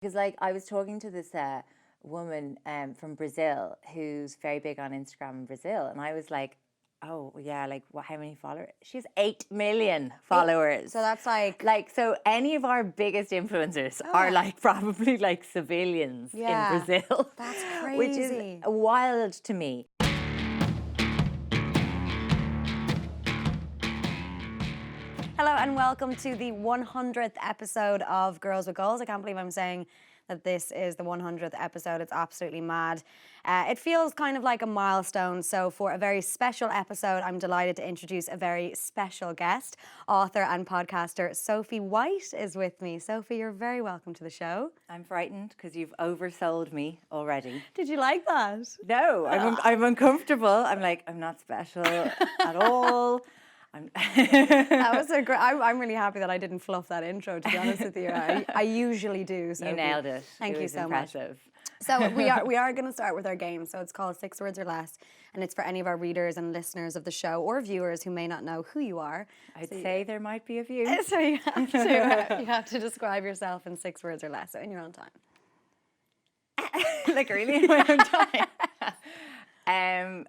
Because like I was talking to this woman from Brazil who's very big on Instagram in Brazil, and I was like, oh yeah, like how many followers? She has 8 million followers. So that's like so any of our biggest influencers are like probably like civilians in Brazil. That's crazy. Which is wild to me. Hello and welcome to the 100th episode of Girls with Goals. I can't believe I'm saying that this is the 100th episode. It's absolutely mad. It feels kind of like a milestone. So for a very special episode, I'm delighted to introduce a very special guest. Author and podcaster Sophie White is with me. Sophie, you're very welcome to the show. I'm frightened because you've oversold me already. Did you like that? No, I'm uncomfortable. I'm like, I'm not special at all. That was a great. I'm really happy that I didn't fluff that intro. To be honest with you, I usually do. So you nailed it. Thank you so impressive. much. So we are going to start with our game. So it's called 6 Words or Less, and it's for any of our readers and listeners of the show or viewers who may not know who you are. I'd say there might be a few. So you have to describe yourself in 6 words or less. So in your own time. Like really in my own time.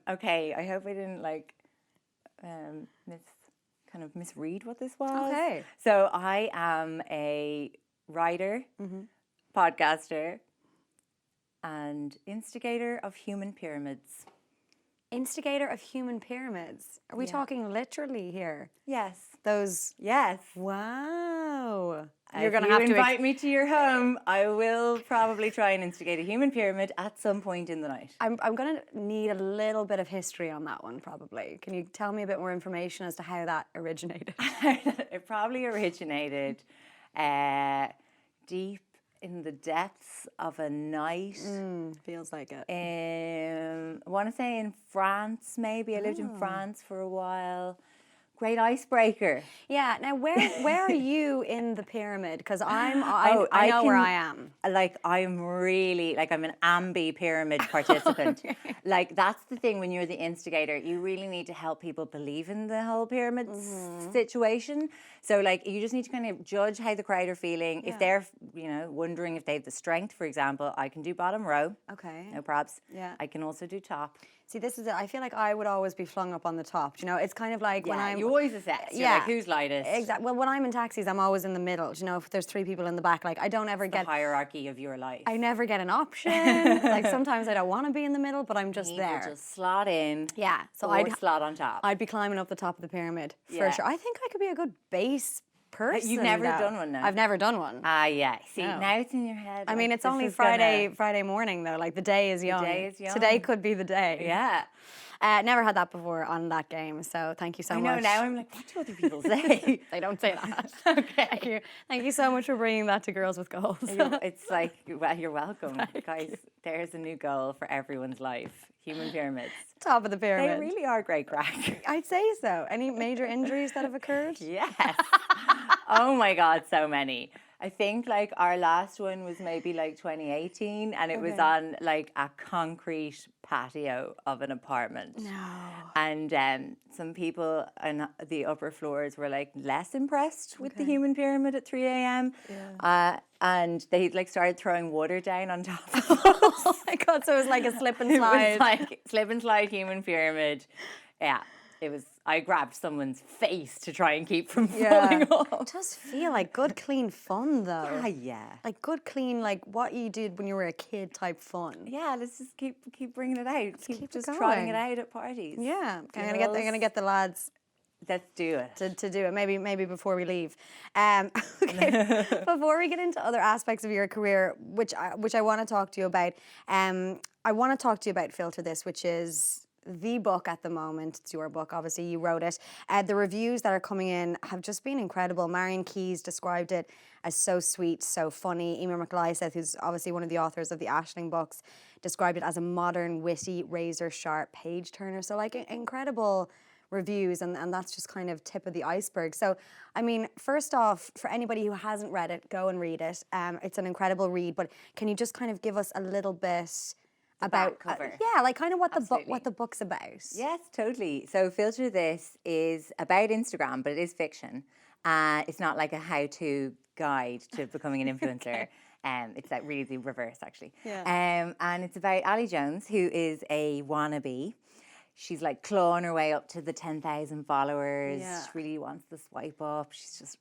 Okay. I hope I didn't misread what this was. Okay. So I am a writer, podcaster, and instigator of human pyramids. Instigator of human pyramids. Are we talking literally here? Yes. Those. Yes. Wow. You're going to have to invite me to your home. I will probably try and instigate a human pyramid at some point in the night. I'm going to need a little bit of history on that one, probably. Can you tell me a bit more information as to how that originated? It probably originated deep in the depths of a night. Feels like it. I want to say in France, maybe. I lived in France for a while. Great icebreaker. Yeah. Now, where are you in the pyramid? Because I know where I am. Like I'm an ambi pyramid participant. Okay. Like that's the thing when you're the instigator, you really need to help people believe in the whole pyramid situation. So like you just need to kind of judge how the crowd are feeling. If they're wondering if they have the strength, for example, I can do bottom row. Okay. No props. Yeah. I can also do top. See, this is it. I feel like I would always be flung up on the top. You know, it's kind of like when I'm. You always assess. You're like, who's lightest? Exactly. Well, when I'm in taxis, I'm always in the middle. You know, if there's 3 people in the back, like I don't ever get the hierarchy of your life. I never get an option. Like sometimes I don't want to be in the middle, but I'm just there. Just slot in. Yeah. So I'd slot on top. I'd be climbing up the top of the pyramid for sure. I think I could be a good base person. You've never done one now? I've never done one. Yeah. See, now it's in your head. I mean, it's only Friday morning though. Like the day is young. The day is young. Today could be the day. Yeah. Never had that before on that game, so thank you so much. I know, now I'm like, what do other people say? They don't say that. Okay. Thank you so much for bringing that to Girls with Goals. It's like, well, you're welcome. Guys, there's a new goal for everyone's life. Human pyramids. Top of the pyramid. They really are great crack. I'd say so. Any major injuries that have occurred? Yes. Oh my God, so many. I think like our last one was maybe like 2018 and it was on like a concrete patio of an apartment. No. And some people on the upper floors were like less impressed with the human pyramid at 3 a.m. Yeah. And they like started throwing water down on top of us. Oh my God, so it was like a slip and slide. It was like slip and slide human pyramid. Yeah. I grabbed someone's face to try and keep from falling off. It does feel like good, clean fun, though. Yeah. Like good, clean, like what you did when you were a kid type fun. Yeah, let's just keep bringing it out. Keep just going. trotting it out at parties. Yeah, I'm gonna get the lads. Let's do it. To do it, maybe before we leave. Okay, before we get into other aspects of your career, which I want to talk to you about, I want to talk to you about Filter This, which is the book at the moment. It's your book, obviously, you wrote it. The reviews that are coming in have just been incredible. Marion Keyes described it as so sweet, so funny. Emer McLyseth, who's obviously one of the authors of the Aisling books, described it as a modern, witty, razor-sharp page-turner. So, like, incredible reviews, and that's just kind of tip of the iceberg. So, I mean, first off, for anybody who hasn't read it, go and read it. It's an incredible read, but can you just kind of give us a little bit about cover. Like kind of what the book's about. Yes, totally. So Filter This is about Instagram, but it is fiction. It's not like a how-to guide to becoming an influencer. It's like really the reverse, actually. Yeah. And it's about Ali Jones, who is a wannabe. She's like clawing her way up to the 10,000 followers. Yeah. She really wants to swipe up. She's just,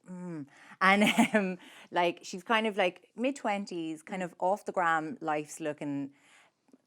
And like, she's kind of like mid-20s, kind of off the gram, life's looking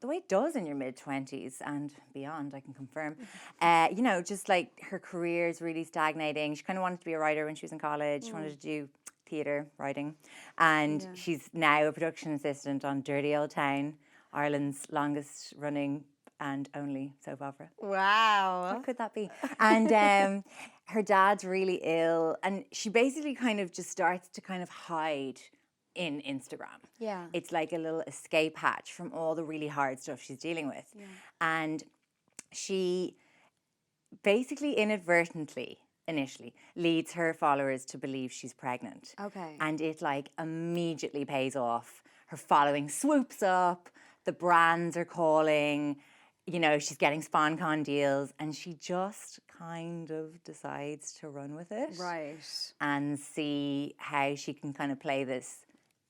the way it does in your mid-20s and beyond, I can confirm. You know, just like her career is really stagnating. She kind of wanted to be a writer when she was in college. She wanted to do theatre writing. And she's now a production assistant on Dirty Old Town, Ireland's longest running and only soap opera. Wow. What could that be? And her dad's really ill, and she basically kind of just starts to kind of hide in Instagram. Yeah. It's like a little escape hatch from all the really hard stuff she's dealing with. Yeah. And she basically inadvertently, initially, leads her followers to believe she's pregnant. Okay. And it like immediately pays off. Her following swoops up, the brands are calling, you know, she's getting SponCon deals, and she just kind of decides to run with it. Right. And see how she can kind of play this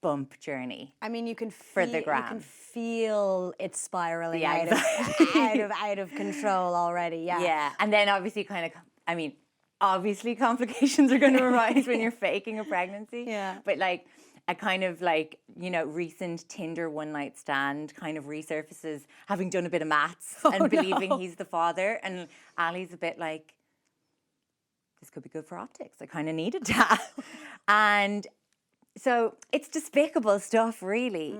bump journey. I mean, you can for the you gram. can feel it spiraling The out of control already. Yeah. Yeah, and then obviously kind of, I mean, obviously complications are going to arise when you're faking a pregnancy. Yeah. But like a kind of like, you know, recent Tinder one night stand kind of resurfaces, having done a bit of maths and believing he's the father. And Ali's a bit like, this could be good for optics. I kind of needed that. And so it's despicable stuff, really.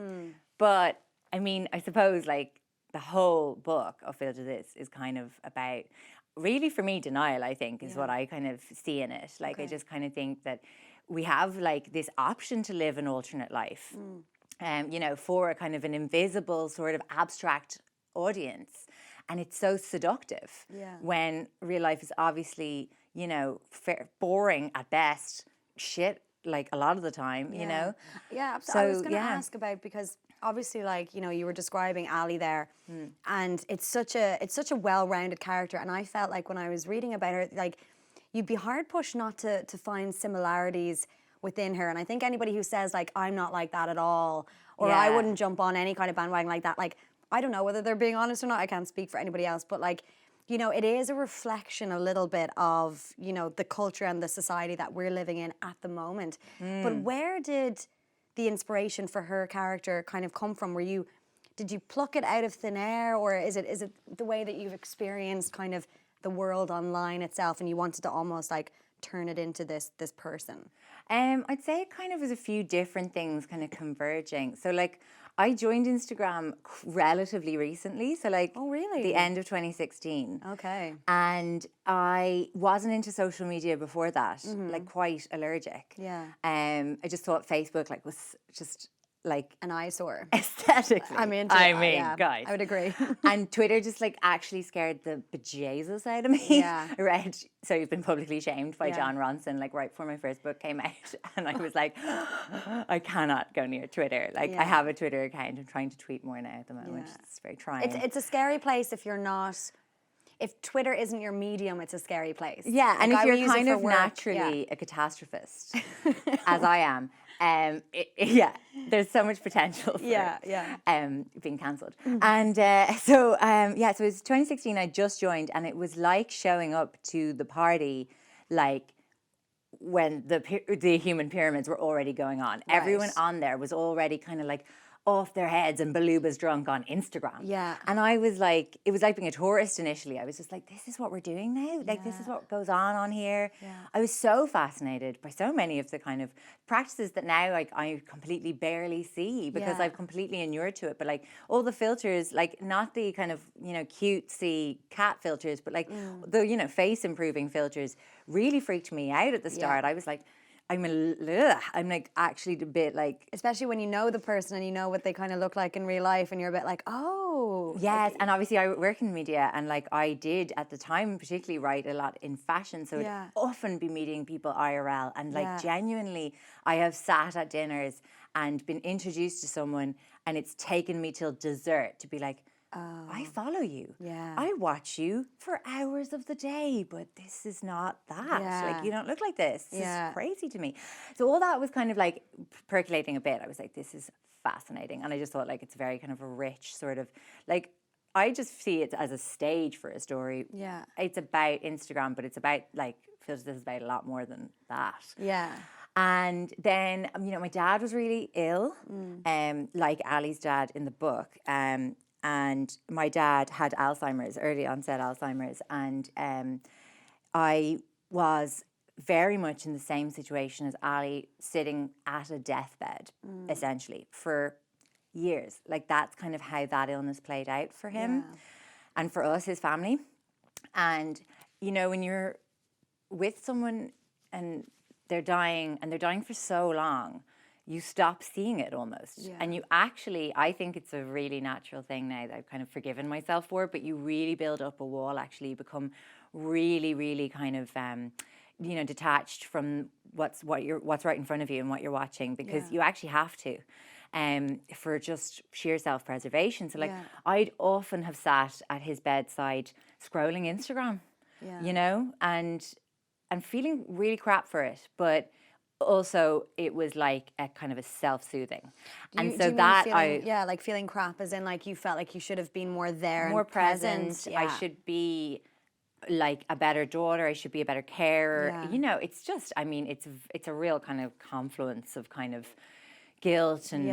But I mean, I suppose like the whole book of Filter This is kind of about, really for me, denial, I think, is what I kind of see in it. Like, I just kind of think that we have like this option to live an alternate life, you know, for a kind of an invisible sort of abstract audience. And it's so seductive when real life is obviously, you know, boring at best, shit, like a lot of the time, you know? Yeah, So, I was going to ask about, because obviously, like, you know, you were describing Ali there, and it's such a well-rounded character, and I felt like when I was reading about her, like, you'd be hard pushed not to find similarities within her. And I think anybody who says like, I'm not like that at all, or I wouldn't jump on any kind of bandwagon like that, like, I don't know whether they're being honest or not. I can't speak for anybody else, but like, you know, it is a reflection a little bit of, you know, the culture and the society that we're living in at the moment. But where did the inspiration for her character kind of come from? Did you pluck it out of thin air, or is it the way that you've experienced kind of the world online itself, and you wanted to almost like turn it into this person? I'd say it kind of was a few different things kind of converging. So like, I joined Instagram relatively recently, so like the end of 2016. Okay. And I wasn't into social media before that, like quite allergic. Yeah. I just thought Facebook like was just like an eyesore. Aesthetically. I mean, guys. I would agree. And Twitter just like actually scared the bejesus out of me. Yeah. I read So You've Been Publicly Shamed by John Ronson, like right before my first book came out. And I was like, I cannot go near Twitter. Like I have a Twitter account. I'm trying to tweet more now at the moment. It's very trying. It's a scary place if you're not. If Twitter isn't your medium, it's a scary place. Yeah, like, and if you're kind of work, naturally a catastrophist, as I am, there's so much potential for being cancelled. And so it was 2016, I just joined, and it was like showing up to the party like when the human pyramids were already going on. Right. Everyone on there was already kind of like off their heads and belugas drunk on Instagram. Yeah. And I was like, it was like being a tourist initially. I was just like, this is what we're doing now? Like, this is what goes on here? Yeah. I was so fascinated by so many of the kind of practices that now like I completely barely see because I've completely inured to it. But like all the filters, like not the kind of, you know, cutesy cat filters, but like the, you know, face improving filters really freaked me out at the start. I was like, I'm like actually a bit like... Especially when you know the person and you know what they kind of look like in real life and you're a bit like, oh. Yes, and obviously I work in media and like I did at the time particularly write a lot in fashion. So I'd often be meeting people IRL and like genuinely I have sat at dinners and been introduced to someone and it's taken me till dessert to be like, I follow you. Yeah. I watch you for hours of the day, but this is not that. Yeah. Like, you don't look like this. This Yeah. is crazy to me. So all that was kind of like percolating a bit. I was like, this is fascinating. And I just thought like it's very kind of a rich sort of like, I just see it as a stage for a story. Yeah. It's about Instagram, but it's about like, feels this is about a lot more than that. Yeah. And then, my dad was really ill, like Ali's dad in the book. And my dad had Alzheimer's, early onset Alzheimer's. And I was very much in the same situation as Ali, sitting at a deathbed, essentially, for years. Like, that's kind of how that illness played out for him and for us, his family. And, when you're with someone and they're dying for so long, you stop seeing it almost. Yeah. And you actually, I think it's a really natural thing now that I've kind of forgiven myself for, but you really build up a wall, actually. You become really, really kind of, detached from what's right in front of you and what you're watching, because you actually have to. For just sheer self-preservation. So, like, I'd often have sat at his bedside scrolling Instagram, and feeling really crap for it, but also it was like a kind of a self-soothing. And so that like feeling crap as in like you felt like you should have been more there, more and present. Yeah. I should be like a better daughter. I should be a better carer. Yeah. It's just, it's a real kind of confluence of kind of guilt and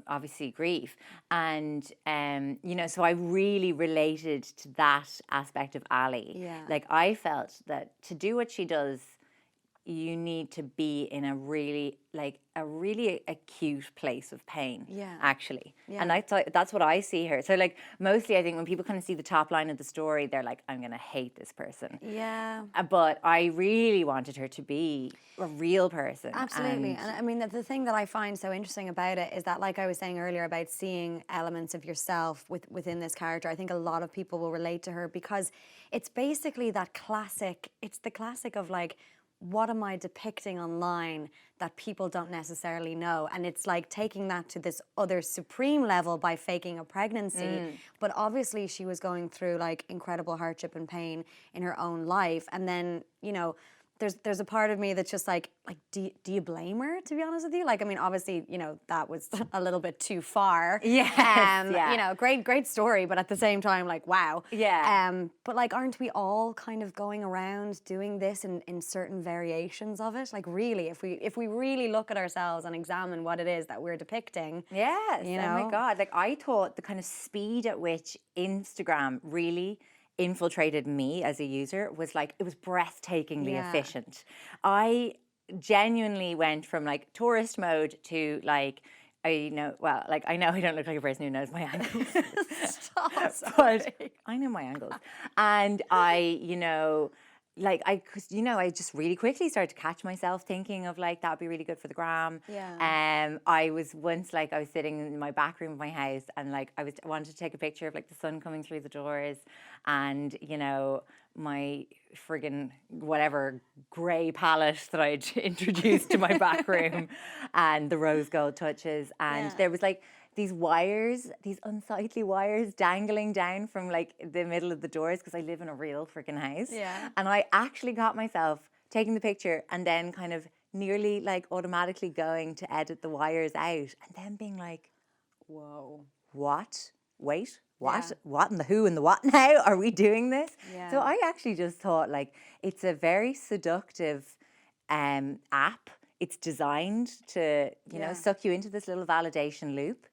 obviously grief, and so I really related to that aspect of Ali. Like, I felt that to do what she does, you need to be in a really acute place of pain, actually. And I thought that's what I see her. So, like, mostly I think when people kind of see the top line of the story, they're like, I'm going to hate this person. But I really wanted her to be a real person. Absolutely. And I mean, the thing that I find so interesting about it is that, like I was saying earlier about seeing elements of yourself within this character, I think a lot of people will relate to her, because it's basically that classic, it's the classic of like, what am I depicting online that people don't necessarily know? And it's like taking that to this other supreme level by faking a pregnancy. But obviously she was going through like incredible hardship and pain in her own life. And then, there's a part of me that's just like do you blame her, to be honest with you? Like, I mean, obviously, that was a little bit too far. Great story, but at the same time, like, wow. But like, aren't we all kind of going around doing this in certain variations of it? Like, really, if we really look at ourselves and examine what it is that we're depicting. Yes. Oh my God. Like, I thought the kind of speed at which Instagram really infiltrated me as a user was like, it was breathtakingly efficient. I genuinely went from like tourist mode to like, I know I don't look like a person who knows my angles. Stop, but I know my angles. And I just really quickly started to catch myself thinking of like, that would be really good for the gram. I was once like, I was sitting in my back room of my house, and like I wanted to take a picture of like the sun coming through the doors, and my friggin' whatever grey palette that I'd introduced to my back room, and the rose gold touches, and there was like these wires, these unsightly wires dangling down from like the middle of the doors, because I live in a real freaking house. And I actually got myself taking the picture and then kind of nearly like automatically going to edit the wires out, and then being like, whoa, what? Wait, what? What and the who and the what now? Are we doing this? So I actually just thought like, it's a very seductive app. It's designed to, suck you into this little validation loop.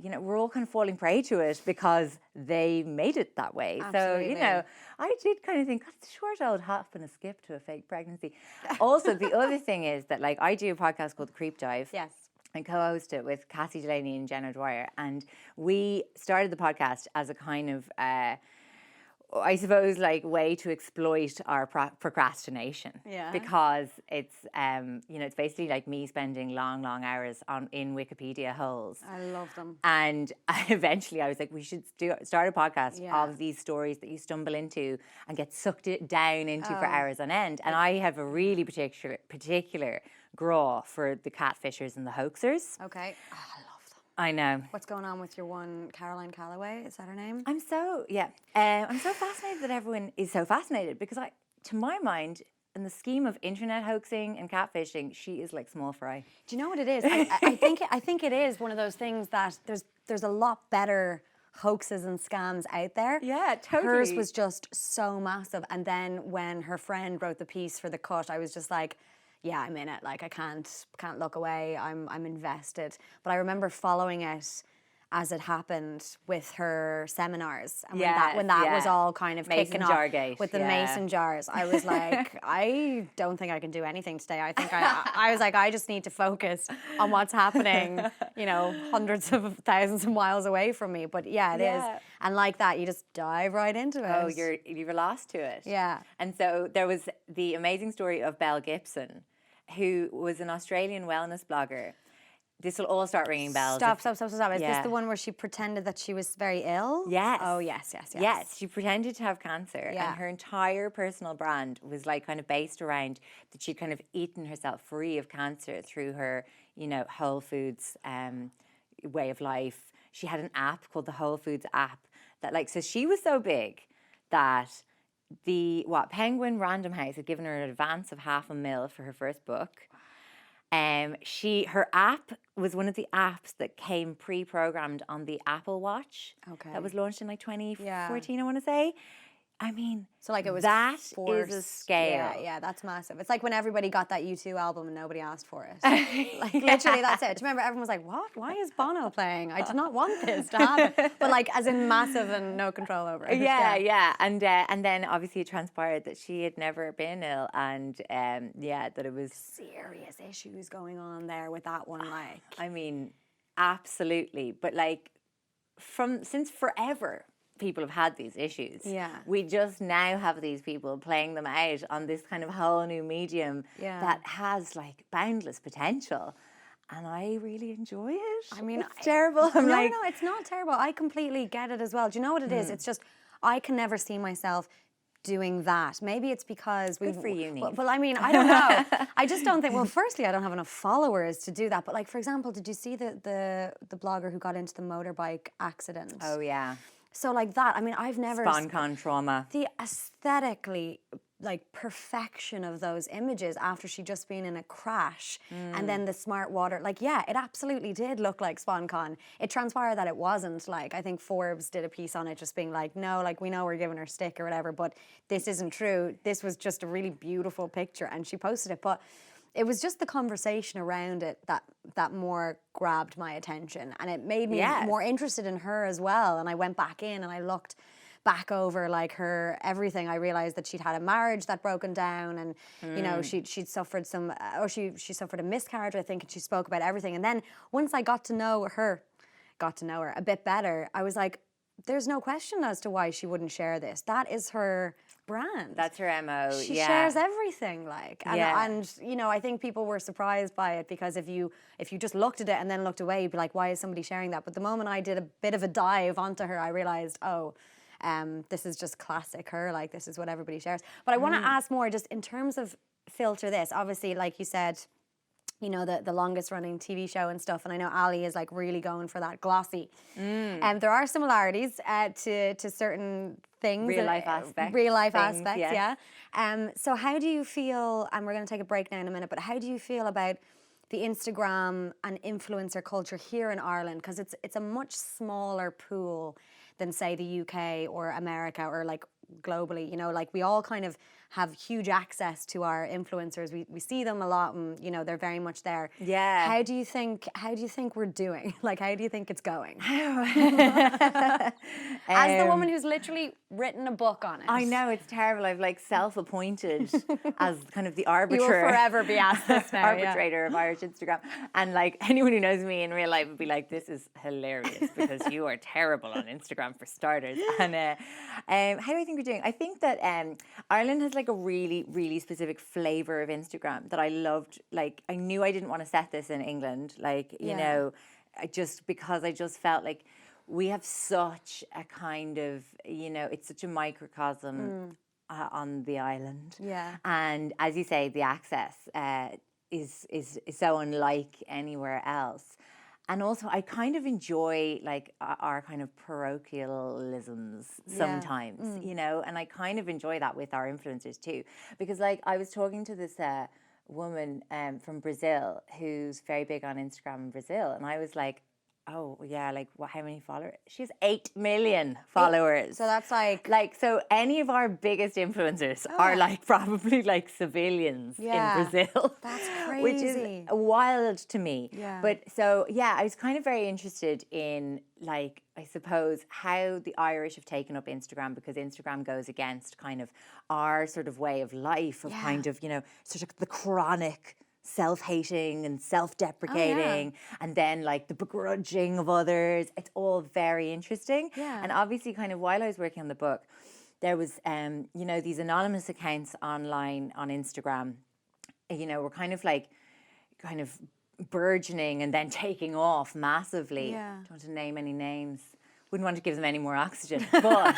We're all kind of falling prey to it because they made it that way. Absolutely. So, I did kind of think, that's a short old hop and a skip to a fake pregnancy. Also, the other thing is that, like, I do a podcast called The Creep Dive. Yes. I co-host it with Cassie Delaney and Jenna Dwyer. And we started the podcast as a kind of I suppose, like, way to exploit our procrastination. Because it's, it's basically like me spending long, long hours in Wikipedia holes. I love them. And eventually I was like, we should start a podcast of these stories that you stumble into and get sucked down into for hours on end. And I have a really particular graw for the catfishers and the hoaxers. Okay. Oh, I love them. I know. What's going on with your one, Caroline Calloway? Is that her name? I'm so fascinated that everyone is so fascinated because to my mind, in the scheme of internet hoaxing and catfishing, she is like small fry. Do you know what it is? I think it is one of those things that there's a lot better hoaxes and scams out there. Yeah, totally. Hers was just so massive. And then when her friend wrote the piece for The Cut, I was just like, yeah, I'm in it. Like, I can't look away. I'm invested. But I remember following it as it happened with her seminars, and when that was all kind of kicking off with the mason jars, I was like, I don't think I can do anything today. I think I was like, I just need to focus on what's happening, you know, hundreds of thousands of miles away from me. But yeah, it is, and like that, you just dive right into it. Oh, you're lost to it. Yeah. And so there was the amazing story of Belle Gibson, who was an Australian wellness blogger. This will all start ringing bells. Stop. Is this the one where she pretended that she was very ill? Yes. Oh, yes. Yes, she pretended to have cancer. Yeah. And her entire personal brand was like kind of based around that she'd kind of eaten herself free of cancer through her, you know, Whole Foods way of life. She had an app called the Whole Foods app that so she was so big that Penguin Random House had given her an advance of $500,000 for her first book. Her app was one of the apps that came pre-programmed on the Apple Watch. Okay. That was launched in 2014, I want to say. I mean, so like it was that forced. is a scale. Yeah, that's massive. It's like when everybody got that U2 album and nobody asked for it. Like literally, that's it. Do you remember everyone was like, "What? Why is Bono playing? I did not want this to happen." But like, as in massive and no control over it. Yeah. And then obviously it transpired that she had never been ill, and that it was serious issues going on there with that one. Like, I mean, absolutely. But since forever, people have had these issues. Yeah. We just now have these people playing them out on this kind of whole new medium that has boundless potential. And I really enjoy it. I mean, it's terrible. No, it's not terrible. I completely get it as well. Do you know what it is? It's just, I can never see myself doing that. Maybe it's because Good for you, Niamh. Well, I mean, I don't know. I just don't think. Well, firstly, I don't have enough followers to do that. But for example, did you see the blogger who got into the motorbike accident? Oh yeah. So that, I mean, I've never... SponCon trauma. The aesthetically, perfection of those images after she'd just been in a crash and then the smart water, it absolutely did look like SponCon. It transpired that it wasn't. I think Forbes did a piece on it just being no, we know we're giving her stick or whatever, but this isn't true. This was just a really beautiful picture, and she posted it. But it was just the conversation around it that more grabbed my attention, and it made me more interested in her as well. And I went back in and I looked back over her everything. I realized that she'd had a marriage that broken down, and you know she'd suffered she suffered a miscarriage, I think, and she spoke about everything. And then once I got to know her a bit better, I was like, there's no question as to why she wouldn't share this. That is her brand. That's her MO. She shares everything, and you know, I think people were surprised by it, because if you just looked at it and then looked away, you'd be like, why is somebody sharing that? But the moment I did a bit of a dive onto her, I realized, this is just classic her. This is what everybody shares. But I want to ask more, just in terms of Filter This. Obviously, like you said, you know, the longest running TV show and stuff, and I know Ali is really going for that glossy. And there are similarities to certain things. Real life aspects. Real life aspects, yes. yeah. So how do you feel, and we're going to take a break now in a minute, but how do you feel about the Instagram and influencer culture here in Ireland? Because it's a much smaller pool than, say, the UK or America or globally. You know, we all kind of have huge access to our influencers. We see them a lot, and you know, they're very much there. Yeah. How do you think we're doing? How do you think it's going? As the woman who's literally written a book on it. I know, it's terrible. I've self-appointed as kind of the arbiter. You will forever be asked this now. Arbitrator of Irish Instagram. And anyone who knows me in real life would be like, this is hilarious because you are terrible on Instagram for starters. And how do I think we're doing? I think that Ireland has a really, really specific flavour of Instagram that I loved. I knew I didn't want to set this in England. You know, because I just felt we have such a kind of, you know, it's such a microcosm on the island. Yeah. And as you say, the access is so unlike anywhere else. And also, I kind of enjoy like our kind of parochialisms sometimes, you know, and I kind of enjoy that with our influencers too. Because like I was talking to this woman from Brazil who's very big on Instagram in Brazil. And I was like, oh yeah, like how many followers? She has 8 million followers. So that's like so any of our biggest influencers are like probably like civilians in Brazil. That's crazy. Which is wild to me. Yeah. But so yeah, I was kind of very interested in like, I suppose, how the Irish have taken up Instagram, because Instagram goes against kind of our sort of way of life of kind of, you know, sort of the chronic self-hating and self-deprecating, and then like the begrudging of others. It's all very interesting. And obviously kind of while I was working on the book, there was you know, these anonymous accounts online on Instagram, you know, were kind of burgeoning and then taking off massively. Don't want to name any names. Wouldn't want to give them any more oxygen, but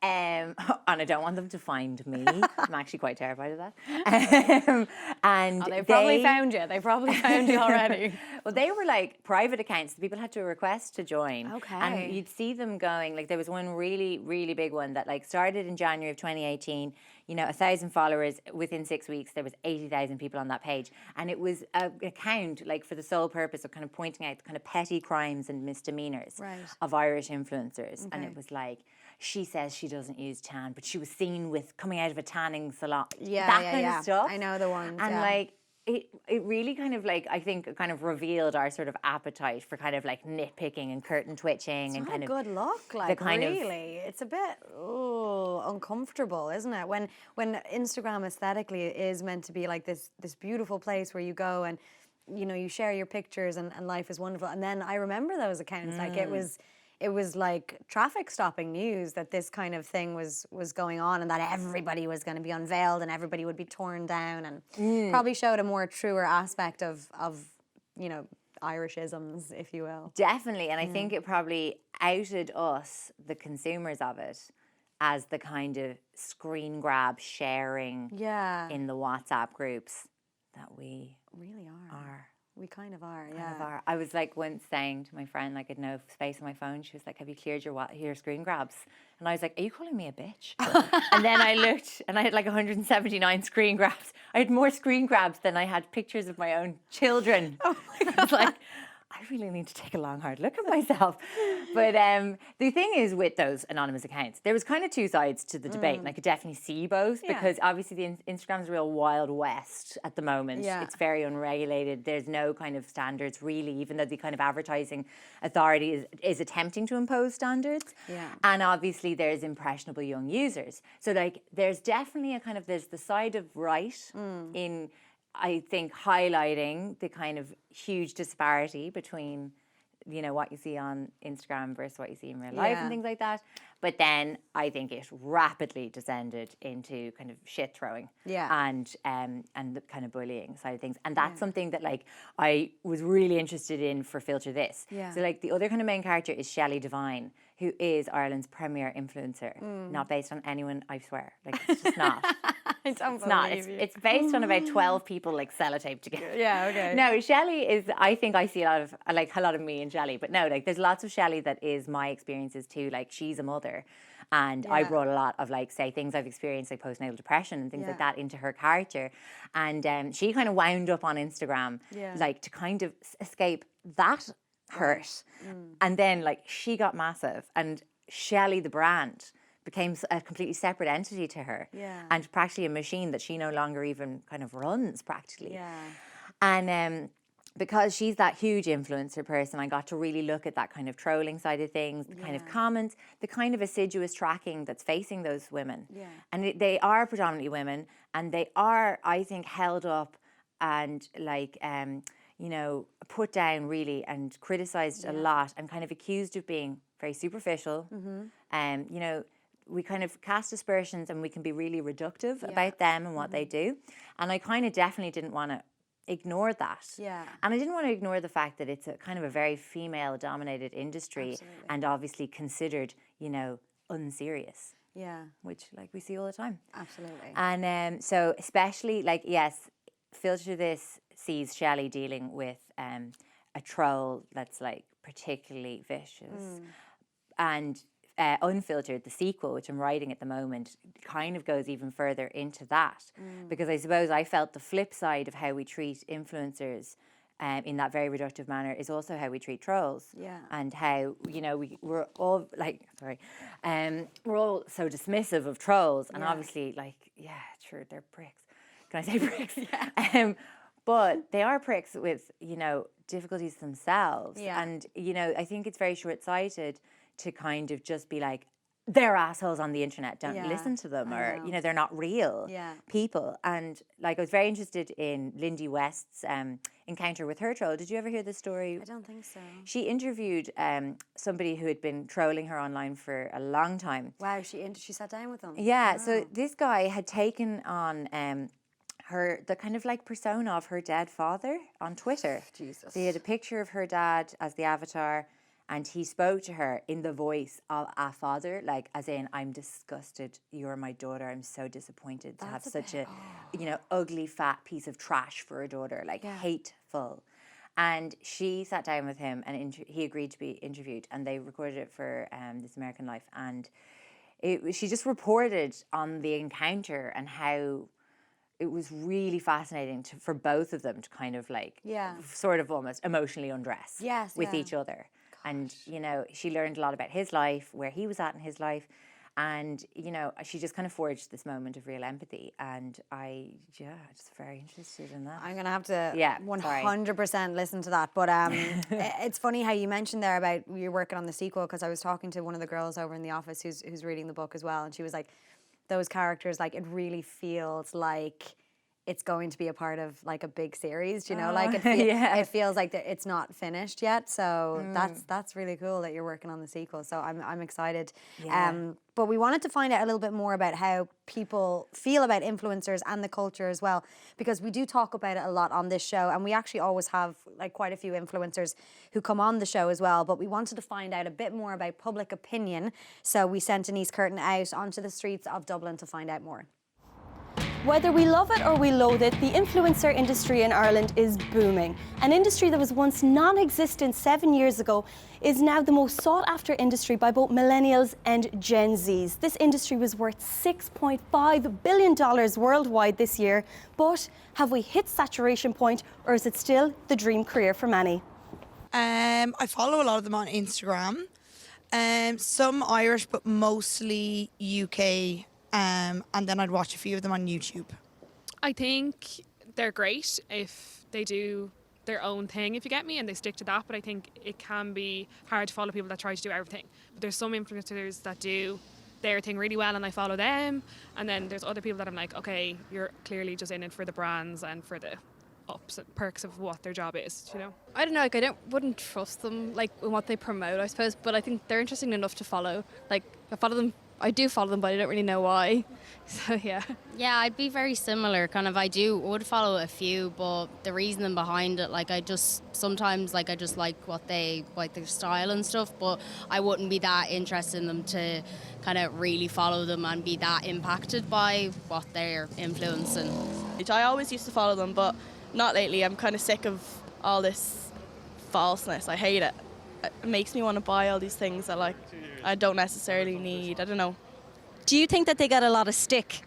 and I don't want them to find me. I'm actually quite terrified of that. And they probably found you. They probably found you already. Well, they were like private accounts. The people had to request to join. Okay. And you'd see them going, like there was one really, really big one that like started in January of 2018. You know, 1,000 followers. Within 6 weeks, there was 80,000 people on that page. And it was an account like for the sole purpose of kind of pointing out the kind of petty crimes and misdemeanors of Irish influencers. And it was like, she says she doesn't use tan, but she was seen with coming out of a tanning salon. That kind of stuff. I know the ones. And like, it really kind of like, I think, kind of revealed our sort of appetite for kind of like nitpicking and curtain twitching. It's and not kind a of good look, like really. It's a bit uncomfortable, isn't it? When Instagram aesthetically is meant to be like this beautiful place where you go and, you know, you share your pictures and life is wonderful. And then I remember those accounts, like it was like traffic stopping news that this kind of thing was going on, and that everybody was going to be unveiled and everybody would be torn down, and probably showed a more truer aspect of you know, Irishisms, if you will. Definitely. And I think it probably outed us, the consumers of it, as the kind of screen grab sharing in the WhatsApp groups that we really are. We kind of are, kind of are. I was like once saying to my friend, like, I had no space on my phone. She was like, have you cleared your screen grabs? And I was like, are you calling me a bitch? And then I looked and I had like 179 screen grabs. I had more screen grabs than I had pictures of my own children. I was like, I really need to take a long, hard look at myself. But the thing is with those anonymous accounts, there was kind of two sides to the debate, and I could definitely see both, because obviously the Instagram's a real wild west at the moment. It's very unregulated. There's no kind of standards really, even though the kind of advertising authority is attempting to impose standards. And obviously there's impressionable young users. So like there's definitely there's the side of right in, I think, highlighting the kind of huge disparity between, you know, what you see on Instagram versus what you see in real life and things like that. But then I think it rapidly descended into kind of shit throwing and the kind of bullying side of things. And that's something that like I was really interested in for Filter This. So like the other kind of main character is Shelley Devine, who is Ireland's premier influencer. Not based on anyone, I swear. Like it's just not. I don't It's not. believe you. It's based on about 12 people like sellotaped together. Yeah, okay. No, Shelley is, I think I see a lot of me in Shelley, but no, like there's lots of Shelley that is my experiences too. Like she's a mother, and I brought a lot of like, say, things I've experienced, like postnatal depression and things like that into her character. And she kind of wound up on Instagram, like to kind of escape that hurt. And then like she got massive, and Shelley the brand became a completely separate entity to her, and practically a machine that she no longer even kind of runs practically. And because she's that huge influencer person, I got to really look at that kind of trolling side of things, the kind of comments, the kind of assiduous tracking that's facing those women. And they are predominantly women, and they are, I think, held up and like, you know, put down really and criticized a lot, and kind of accused of being very superficial. You know, we kind of cast aspersions, and we can be really reductive about them and what they do. And I kind of definitely didn't want to ignore that. And I didn't want to ignore the fact that it's a kind of a very female dominated industry, and obviously considered, you know, unserious. Which like we see all the time. And so especially like, yes, Filter This sees Shelley dealing with a troll that's like particularly vicious. And Unfiltered, the sequel, which I'm writing at the moment, kind of goes even further into that. Because I suppose I felt the flip side of how we treat influencers in that very reductive manner is also how we treat trolls. Yeah. And how, you know, we're all like, we're all so dismissive of trolls. And obviously, like, yeah, sure, they're pricks. Can I say pricks? But they are pricks with, you know, difficulties themselves. Yeah. And, you know, I think it's very short-sighted to kind of just be like, they're assholes on the internet, don't listen to them, or, you know, they're not real people. And like, I was very interested in Lindy West's encounter with her troll. Did you ever hear the story? I don't think so. She interviewed somebody who had been trolling her online for a long time. Wow, she sat down with them. Yeah, so this guy had taken on the kind of like persona of her dead father on Twitter. Jesus. So he had a picture of her dad as the avatar, and he spoke to her in the voice of a father, like as in, I'm disgusted, you're my daughter, I'm so disappointed to have such a, you know, ugly fat piece of trash for a daughter, like hateful. And she sat down with him, and he agreed to be interviewed, and they recorded it for This American Life. And she just reported on the encounter and how it was really fascinating for both of them to kind of like sort of almost emotionally undress with each other. And, you know, she learned a lot about his life, where he was at in his life. And, you know, she just kind of forged this moment of real empathy. And just very interested in that. I'm going to have to 100% listen to that. But it's funny how you mentioned there about you're working on the sequel, because I was talking to one of the girls over in the office who's reading the book as well. And she was like, those characters, like, it really feels like it's going to be a part of like a big series, you know, like it feels like it's not finished yet. So that's really cool that you're working on the sequel. So I'm excited. But we wanted to find out a little bit more about how people feel about influencers and the culture as well, because we do talk about it a lot on this show, and we actually always have like quite a few influencers who come on the show as well. But we wanted to find out a bit more about public opinion. So we sent Denise Curtin out onto the streets of Dublin to find out more. Whether we love it or we loathe it, the influencer industry in Ireland is booming. An industry that was once non-existent 7 years ago is now the most sought-after industry by both millennials and Gen Zs. This industry was worth $6.5 billion worldwide this year, but have we hit saturation point, or is it still the dream career for many? I follow a lot of them on Instagram. Some Irish, but mostly UK. And then I'd watch a few of them on YouTube. I think they're great if they do their own thing, if you get me, and they stick to that. But I think it can be hard to follow people that try to do everything. But there's some influencers that do their thing really well, and I follow them. And then there's other people that I'm like, okay, you're clearly just in it for the brands and for the ups and perks of what their job is, you know? I don't know, like wouldn't trust them like in what they promote, I suppose, but I think they're interesting enough to follow. Like I do follow them, but I don't really know why. So yeah. Yeah, I'd be very similar. Kind of, would follow a few, but the reasoning behind it, like I just like what they like their style and stuff, but I wouldn't be that interested in them to kind of really follow them and be that impacted by what they're influencing. I always used to follow them, but not lately. I'm kind of sick of all this falseness. I hate it. It makes me want to buy all these things that like I don't necessarily need. I don't know. Do you think that they get a lot of stick?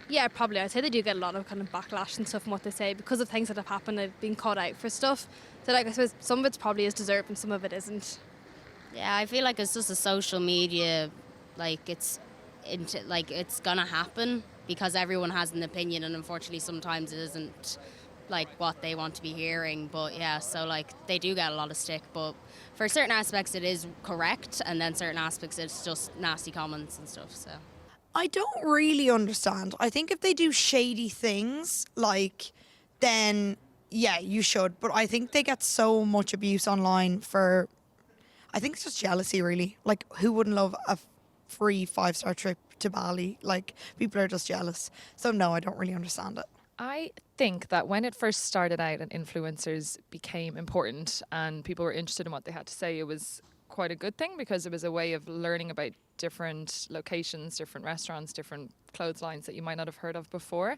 Yeah, probably. I'd say they do get a lot of kind of backlash and stuff from what they say because of things that have happened. They've been caught out for stuff. So like I suppose some of it's probably is deserved and some of it isn't. Yeah, I feel like it's just a social media, it's gonna happen because everyone has an opinion, and unfortunately sometimes it isn't like what they want to be hearing. But yeah, so like they do get a lot of stick, but for certain aspects it is correct, and then certain aspects it's just nasty comments and stuff. So I don't really understand. I think if they do shady things, then yeah, you should. But I think they get so much abuse online for, I think it's just jealousy, really. Like, who wouldn't love a free 5-star trip to Bali? Like, people are just jealous. So no, I don't really understand it. I think that when it first started out and influencers became important and people were interested in what they had to say, it was quite a good thing because it was a way of learning about different locations, different restaurants, different clotheslines that you might not have heard of before.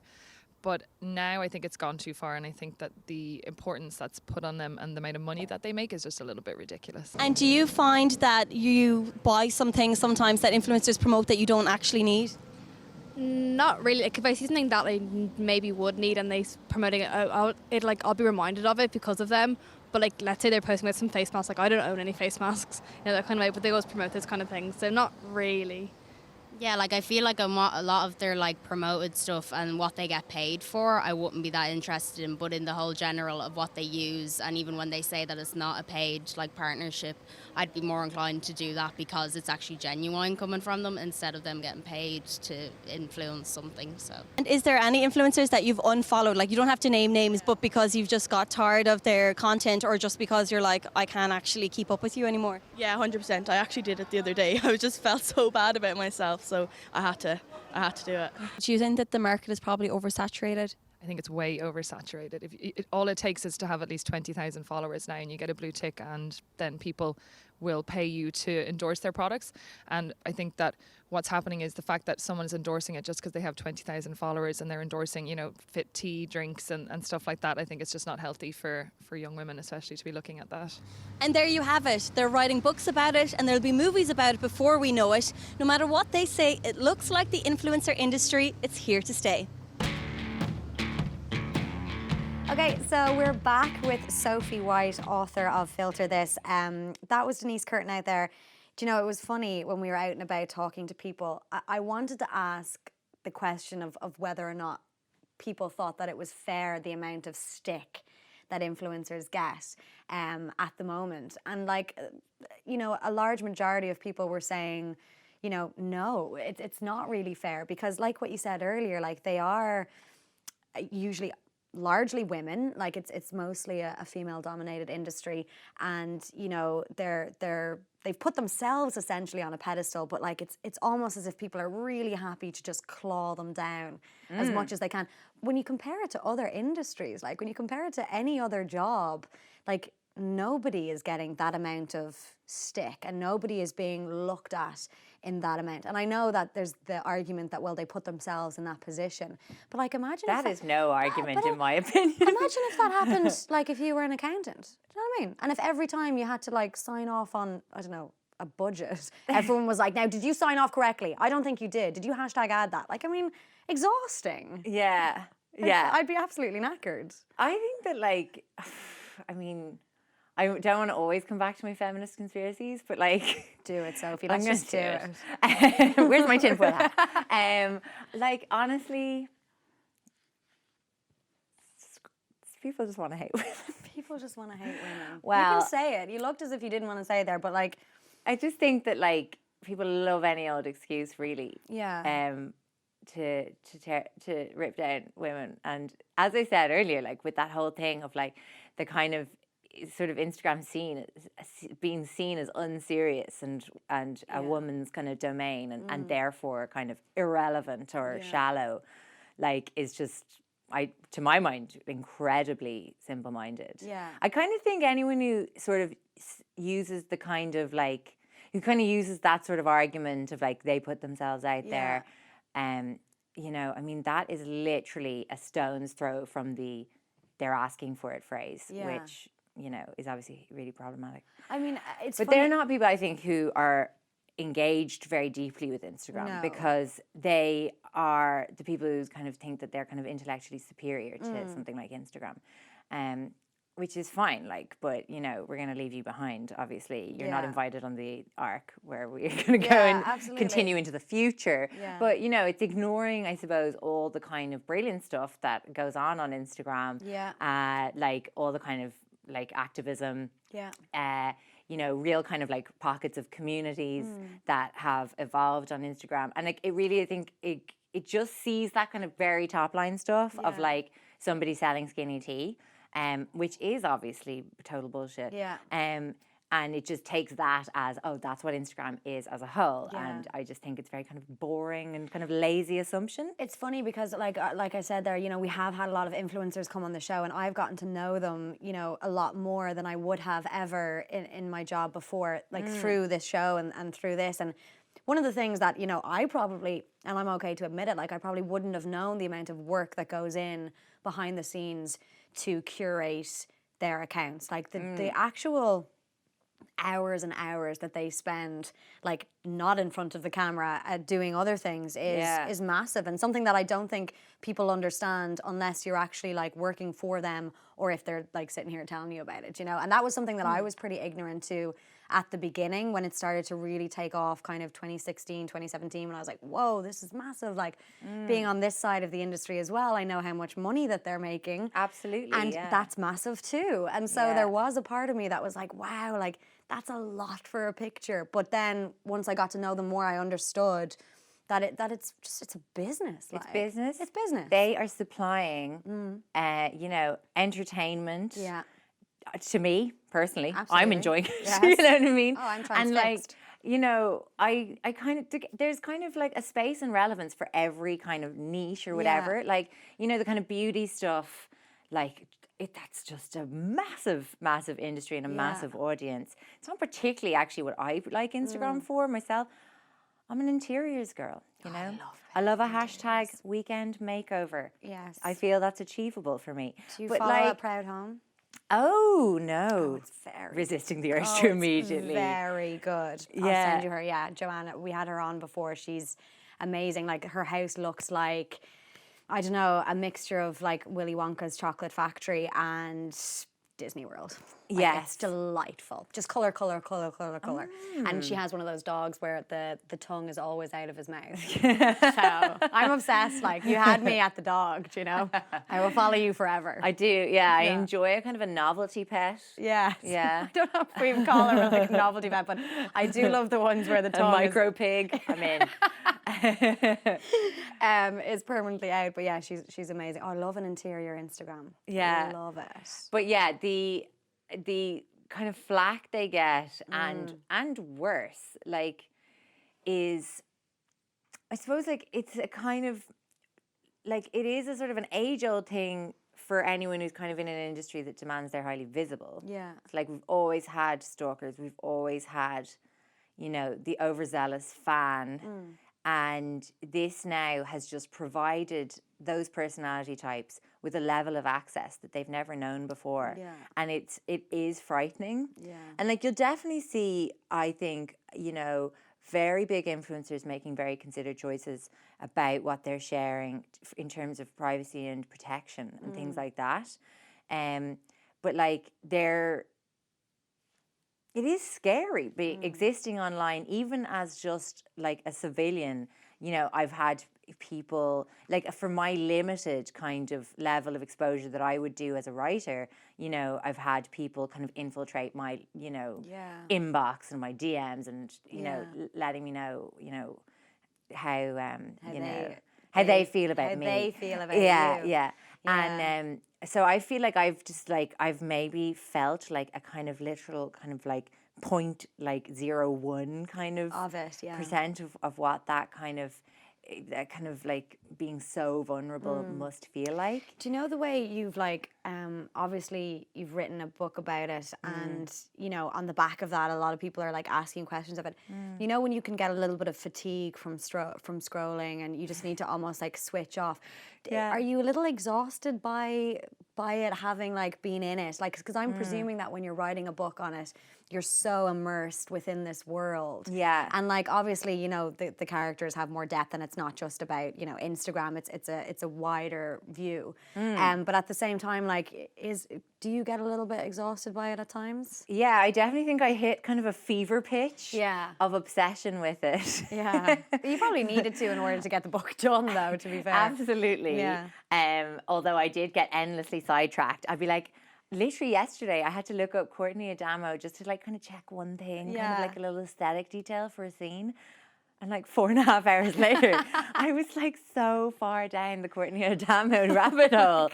But now I think it's gone too far, and I think that the importance that's put on them and the amount of money that they make is just a little bit ridiculous. And do you find that you buy some things sometimes that influencers promote that you don't actually need? Not really. Like if I see something that I maybe would need and they promoting it, I'll be reminded of it because of them. But like, let's say they're posting with some face masks. Like I don't own any face masks, that kind of way. But they always promote this kind of thing, so not really. Yeah, like I feel like a lot of their like promoted stuff and what they get paid for, I wouldn't be that interested in. But in the whole general of what they use, and even when they say that it's not a paid like partnership, I'd be more inclined to do that because it's actually genuine coming from them instead of them getting paid to influence something. So. And is there any influencers that you've unfollowed? Like you don't have to name names, but because you've just got tired of their content, or just because you're like, I can't actually keep up with you anymore? Yeah, 100%. I actually did it the other day. I just felt so bad about myself, so I had to do it. Do you think that the market is probably oversaturated? I think it's way oversaturated. All it takes is to have at least 20,000 followers now, and you get a blue tick, and then people will pay you to endorse their products. And I think that what's happening is the fact that someone is endorsing it just because they have 20,000 followers and they're endorsing, fit tea drinks and stuff like that. I think it's just not healthy for young women, especially, to be looking at that. And there you have it. They're writing books about it, and there'll be movies about it before we know it. No matter what they say, it looks like the influencer industry, it's here to stay. Okay, so we're back with Sophie White, author of Filter This. That was Denise Curtin out there. Do you know, it was funny when we were out and about talking to people. I wanted to ask the question of whether or not people thought that it was fair, the amount of stick that influencers get at the moment. And a large majority of people were saying, no, it's not really fair, because like what you said earlier, like they are usually largely women, like it's mostly a female dominated industry, and they've put themselves essentially on a pedestal, but like it's almost as if people are really happy to just claw them down as much as they can. When you compare it to other industries, like when you compare it to any other job, like nobody is getting that amount of stick and nobody is being looked at in that amount. And I know that there's the argument that, well, they put themselves in that position. But like, imagine That is no argument, in my opinion. Imagine if that happened, like if you were an accountant. Do you know what I mean? And if every time you had to like sign off on, I don't know, a budget, everyone was like, now, did you sign off correctly? I don't think you did. Did you #add that? Like, I mean, exhausting. Yeah. Like, Yeah. I'd be absolutely knackered. I think that, like, I mean, I don't want to always come back to my feminist conspiracies, but like, Do it, Sophie. I'm Let's gonna just do it. Where's my tinfoil hat? Like, honestly, people just want to hate women. People just want to hate women. Well, you can say it. You looked as if you didn't want to say it there, but like, I just think that like people love any old excuse, really. yeah. To rip down women, and as I said earlier, like with that whole thing of like the kind of sort of Instagram scene being seen as unserious and a woman's kind of domain and therefore kind of irrelevant or shallow, like is just, to my mind, incredibly simple-minded. Yeah. I kind of think anyone who sort of uses the kind of like, who kind of uses that sort of argument of like they put themselves out there, I mean, that is literally a stone's throw from the "they're asking for it" phrase, which, is obviously really problematic. I mean, it's But funny. they're not people, I think, who are engaged very deeply with Instagram, No. because they are the people who kind of think that they're kind of intellectually superior to something like Instagram. Which is fine, like, but we're going to leave you behind. Obviously, you're not invited on the arc where we're going to go and absolutely. continue into the future. Yeah. But it's ignoring, I suppose, all the kind of brilliant stuff that goes on Instagram. Yeah. Like all the kind of like activism. Yeah. Real kind of like pockets of communities that have evolved on Instagram, and like it really, I think it just sees that kind of very top line stuff of like somebody selling skinny tea. Which is obviously total bullshit. Yeah. And it just takes that as, oh, that's what Instagram is as a whole. Yeah. And I just think it's very kind of boring and kind of lazy assumption. It's funny because, like I said there, we have had a lot of influencers come on the show, and I've gotten to know them, a lot more than I would have ever in my job before, like through this show and through this. And one of the things that, you know, I probably, and I'm okay to admit it, like I probably wouldn't have known the amount of work that goes in behind the scenes to curate their accounts. Like the actual hours and hours that they spend like not in front of the camera doing other things is massive, and something that I don't think people understand unless you're actually like working for them, or if they're like sitting here telling you about it, you know. And that was something that I was pretty ignorant to at the beginning, when it started to really take off kind of 2016, 2017, when I was like, whoa, this is massive. Like being on this side of the industry as well, I know how much money that they're making. Absolutely, And that's massive too. And so there was a part of me that was like, wow, like that's a lot for a picture. But then once I got to know them more, I understood that it's a business. It's business. It's business. They are supplying, you know, entertainment. Yeah. To me personally, I'm Absolutely. enjoying it. Yes. You know what I mean? Oh, I'm And transfixed. like, you know, I kind of there's kind of like a space and relevance for every kind of niche or whatever. Like, you know, the kind of beauty stuff, like that's just a massive, massive industry and a massive audience. It's not particularly actually what I like Instagram for myself. I'm an interiors girl, you know. I love a hashtag weekend makeover. Yes. I feel that's achievable for me. Do you but follow like, a Proud Home? oh no, It's very resisting the urge Oh, to it's immediately. very good. I'll Yeah. send you her. Yeah, Joanna, we had her on before. She's amazing. Like her house looks like, I don't know, a mixture of like Willy Wonka's Chocolate Factory and Disney World. Like, Yes. it's delightful. Just color. And she has one of those dogs where the tongue is always out of his mouth. So I'm obsessed. Like, you had me at the dog, do you know? I will follow you forever. I do, yeah. I enjoy a kind of a novelty pet. Yes. Yeah. I don't know if we call her like a novelty pet, but I do love the ones where the A tongue micro pig. I'm in. is permanently out. But yeah, she's amazing. Oh, I love an interior Instagram. Yeah. I love it. But yeah, the kind of flack they get and worse, like, is, I suppose, like, it's a kind of, like, it is a sort of an age-old thing for anyone who's kind of in an industry that demands they're highly visible. Yeah. It's like we've always had stalkers, we've always had, you know, the overzealous fan. And this now has just provided those personality types with a level of access that they've never known before. Yeah. And it is frightening. Yeah. And like, you'll definitely see, I think, you know, very big influencers making very considered choices about what they're sharing in terms of privacy and protection and things like that. But like, it is scary existing online, even as just like a civilian. You know, I've had people, like, for my limited kind of level of exposure that I would do as a writer, you know, I've had people kind of infiltrate my, you know, inbox and my DMs and, you know, letting me know, you know, how they feel about me. How they feel about yeah, you. Yeah. Yeah. And so I feel like I've maybe felt like a kind of literal kind of like 0.01 kind of Of it, yeah. percent of what that kind of like being so vulnerable must feel like. Do you know the way you've like, obviously you've written a book about it, and you know, on the back of that, a lot of people are like asking questions of it. You know, when you can get a little bit of fatigue from scrolling, and you just need to almost like switch off. Yeah. Are you a little exhausted by it having like been in it? Like, because I'm presuming that when you're writing a book on it, you're so immersed within this world. Yeah. And like, obviously, you know, the characters have more depth, and it's not just about, you know, Instagram. It's a wider view. But at the same time, like, do you get a little bit exhausted by it at times? Yeah, I definitely think I hit kind of a fever pitch of obsession with it. Yeah. You probably needed to in order to get the book done, though, to be fair. Absolutely. Yeah. Although I did get endlessly sidetracked. I'd be like, literally yesterday, I had to look up Courtney Adamo just to like kind of check one thing, kind of like a little aesthetic detail for a scene. And like 4.5 hours later, I was like so far down the Courtney Adamo rabbit hole.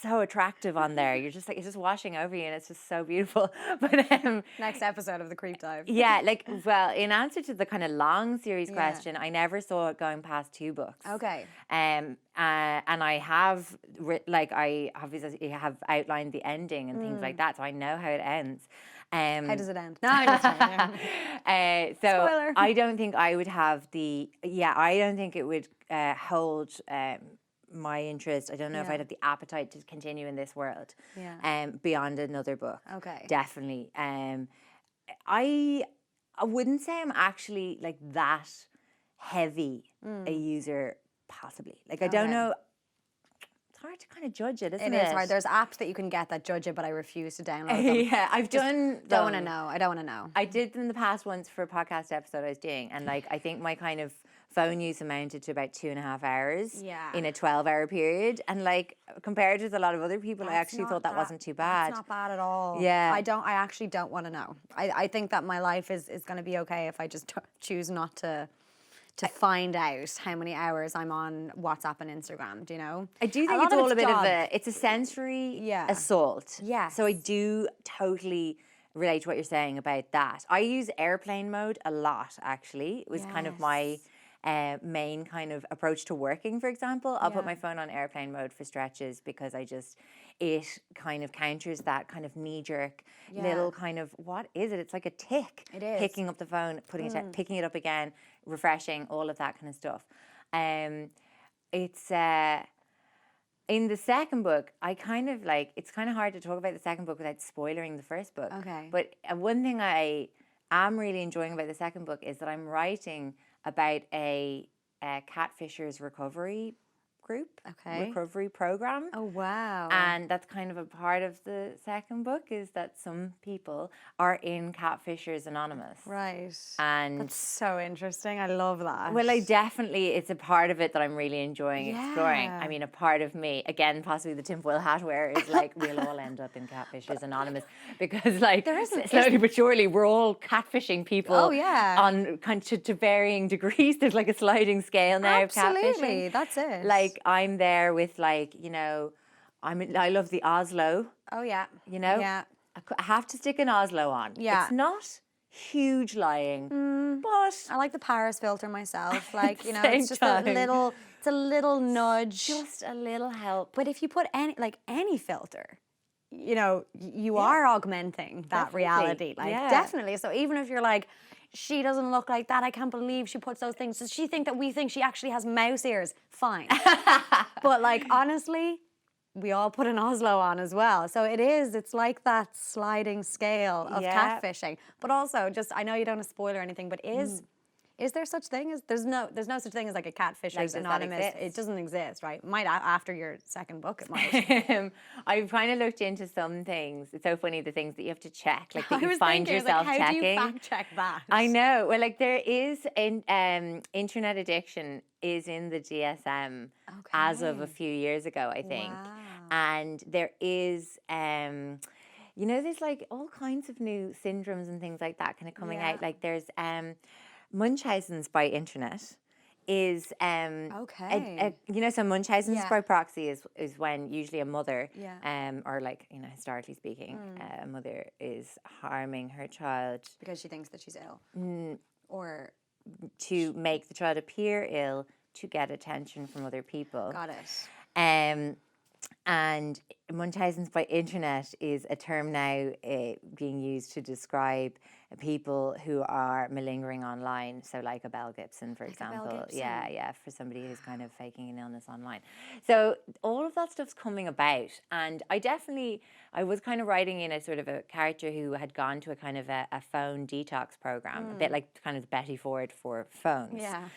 So attractive on there. You're just like, it's just washing over you, and it's just so beautiful. But Next episode of the Creep Dive. yeah, like, well, in answer to the kind of long series question, I never saw it going past 2 books. Okay. And I have I obviously have outlined the ending and things like that, so I know how it ends. How does it end? No, I'm just kidding. So Spoiler. I don't think I would have I don't think it would hold my interest. I don't know if Yeah. I'd have the appetite to continue in this world Yeah. beyond another book. Okay. Definitely. I wouldn't say I'm actually like that heavy a user, possibly. Like, I don't Okay. know. It's hard to kind of judge it, isn't It it? is hard. There's apps that you can get that judge it, but I refuse to download them. Yeah, I've done. Don't want to them. know. I don't want to know. I did them in the past once for a podcast episode I was doing, and like I think my kind of phone use amounted to about 2.5 hours Yeah. in a 12-hour period, and like compared with a lot of other people, I That's actually not thought that wasn't too bad. That's not bad at all. Yeah. I actually don't want to know. I think that my life is going to be okay if I just choose not to find out how many hours I'm on WhatsApp and Instagram, do you know? I do A think lot it's of all a it's bit job. of it's a sensory Yeah. assault. Yes. So I do totally relate to what you're saying about that. I use airplane mode a lot, actually. It was kind of my main kind of approach to working, for example. I'll put Yeah. my phone on airplane mode for stretches because it kind of counters that kind of knee-jerk little kind of, what is it? It's like a tick. It is. Picking up the phone, picking it up again, refreshing, all of that kind of stuff. It's in the second book, I kind of like, it's kind of hard to talk about the second book without spoiling the first book. Okay. But one thing I am really enjoying about the second book is that I'm writing about a catfishers recovery group, recovery program. Oh, wow. And that's kind of a part of the second book, is that some people are in Catfishers Anonymous. Right. And That's so interesting. I love that. well, it's a part of it that I'm really enjoying exploring. Yeah. I mean, a part of me, again, possibly the tinfoil hat wearer, is like, we'll all end up in Catfishers Anonymous, because like slowly but surely we're all catfishing people. Oh, yeah. On kind of to varying degrees. There's like a sliding scale now of catfishing. Absolutely. That's it. Like, I'm there with like, you know, I love the Oslo. Oh, yeah. You know, Yeah. I have to stick an Oslo on. Yeah. It's not huge lying, but I like the Paris filter myself. Like, you know, Same it's just time. it's a little nudge. just a little help. But if you put any filter, you know, you are augmenting that Definitely. reality. Like, Yeah. definitely. So even if you're like, she doesn't look like that, I can't believe she puts those things. Does she think that we think she actually has mouse ears? Fine. But like, honestly, we all put an Oslo on as well. So it's like that sliding scale of Yeah. catfishing. But also, just, I know you don't want to spoil or anything, but is there such thing as, there's no such thing as like a Catfishers Like, does that Anonymous. exist? It doesn't exist, right? Might after your second book, it might. I've kind of looked into some things. It's so funny, the things that you have to check, like that I you was find thinking, yourself like, how checking. do you fact check that? I know. Well, like there is internet addiction is in the DSM as of a few years ago, I think. Wow. And there is, you know, there's like all kinds of new syndromes and things like that kind of coming out. Like there's Munchausen's by internet is you know, so Munchausen's by proxy is when usually a mother or like, you know, historically speaking, a mother is harming her child Because she thinks that she's ill. Or to make the child appear ill to get attention from other people. got it. And Munchausen's by internet is a term now being used to describe people who are malingering online. So like a Belle Gibson, for example. Yeah, for somebody who's kind of faking an illness online. So all of that stuff's coming about. And I was kind of writing in a sort of a character who had gone to a kind of a phone detox program, a bit like kind of Betty Ford for phones. Yeah.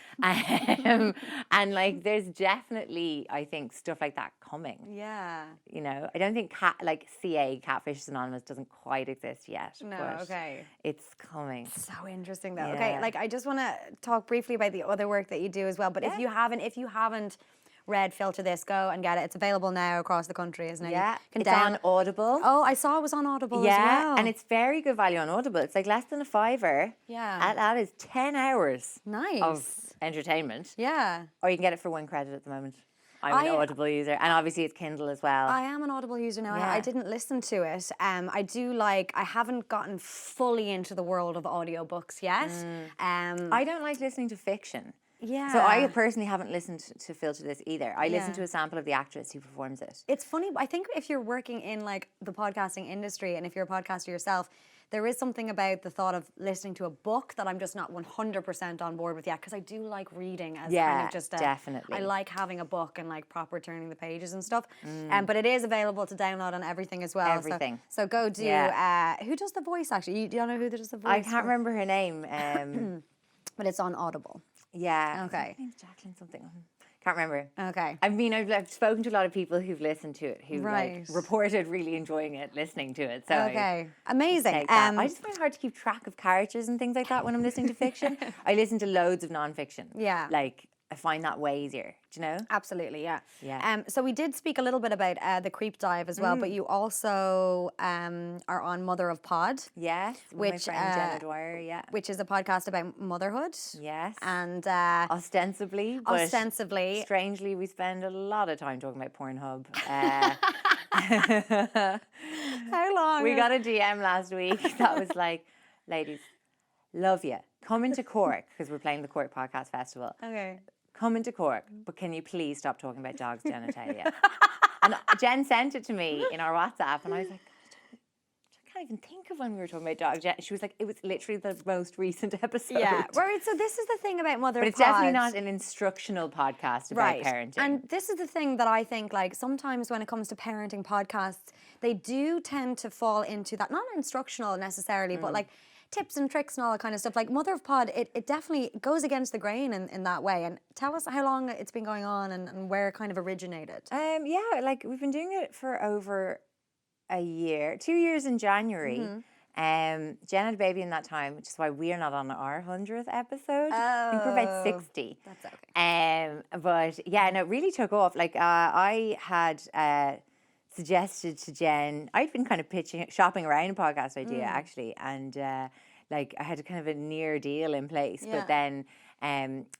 And like there's definitely, I think, stuff like that coming. Yeah. You know, I don't think Catfishers Anonymous doesn't quite exist yet. No, but okay. it's coming. So interesting though. Yeah. Okay, like I just want to talk briefly about the other work that you do as well. But if you haven't read Filter This, go and get it. It's available now across the country, isn't it? Yeah, You it's can on Audible. Oh, I saw it was on Audible as Yeah, well. and it's very good value on Audible. It's like less than a $5. Yeah. That is 10 hours Nice. of entertainment. Yeah. Or you can get it for £1 at the moment. I'm an Audible user, and obviously it's Kindle as well. I am an Audible user now. Yeah. I didn't listen to it. I haven't gotten fully into the world of audiobooks yet. I don't like listening to fiction. Yeah. So I personally haven't listened to Filter This either. I listened to a sample of the actress who performs it. It's funny, but I think if you're working in like the podcasting industry and if you're a podcaster yourself, there is something about the thought of listening to a book that I'm just not 100% on board with yet, because I do like reading as kind Yeah, of just definitely. I like having a book and like proper turning the pages and stuff. But it is available to download on everything as well. Everything. So go do. Yeah. Who does the voice actually? Do you know who does the voice? I can't remember her name. But it's on Audible. Yeah. Okay. Her name's Jacqueline something. Can't remember. Okay. I mean, I've spoken to a lot of people who've listened to it, who Right. like reported really enjoying it, listening to it. So Okay. Amazing. take that. I just find it hard to keep track of characters and things like that when I'm listening to fiction. I listen to loads of nonfiction. Yeah. Like, I find that way easier. Do you know? Absolutely, yeah. Yeah. So we did speak a little bit about the creep dive as well, but you also are on Mother of Pod. Yes. With my friend Jenna Dwyer. Yeah. Which is a podcast about motherhood. Yes. And ostensibly, but ostensibly, strangely, we spend a lot of time talking about Pornhub. How long? We got a DM last week that was like, ladies, love you. Come into Cork, because we're playing the Cork Podcast Festival. Okay. Come into Cork, but can you please stop talking about dogs' genitalia? And Jen sent it to me in our WhatsApp, and I was like, I can't even think of when we were talking about dogs. She was like, it was literally the most recent episode. Yeah, right. So this is the thing about Mother But of it's definitely Pod. not an instructional podcast about parenting. And this is the thing that I think, like, sometimes when it comes to parenting podcasts, they do tend to fall into that, not instructional necessarily, but like tips and tricks and all that kind of stuff. Like Mother of Pod, it definitely goes against the grain in that way. And tell us how long it's been going on and where it kind of originated. Yeah, like we've been doing it for over a year, 2 years in January. Jen had a baby in that time, which is why we are not on our 100th episode. I think we're about 60. That's okay. But yeah, no, it really took off. Like I had suggested to Jen, I'd been kind of shopping around a podcast idea actually, and like I had a kind of a near deal in place, but then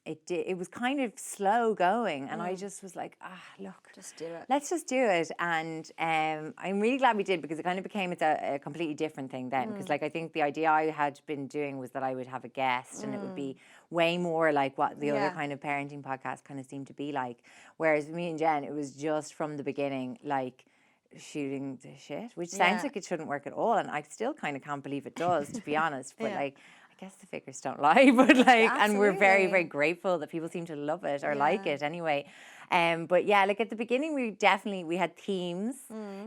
it was kind of slow going, and I just was like, look, Just do it. let's just do it. And I'm really glad we did, because it kind of became a completely different thing then. Because like I think the idea I had been doing was that I would have a guest, and it would be way more like what the other kind of parenting podcasts kind of seemed to be like. Whereas me and Jen, it was just from the beginning like shooting the shit, which sounds like it shouldn't work at all, and I still kind of can't believe it does, to be honest. But like, I guess the figures don't lie. But like, and we're very, very grateful that people seem to love it or like it anyway. But yeah, like at the beginning, we had themes.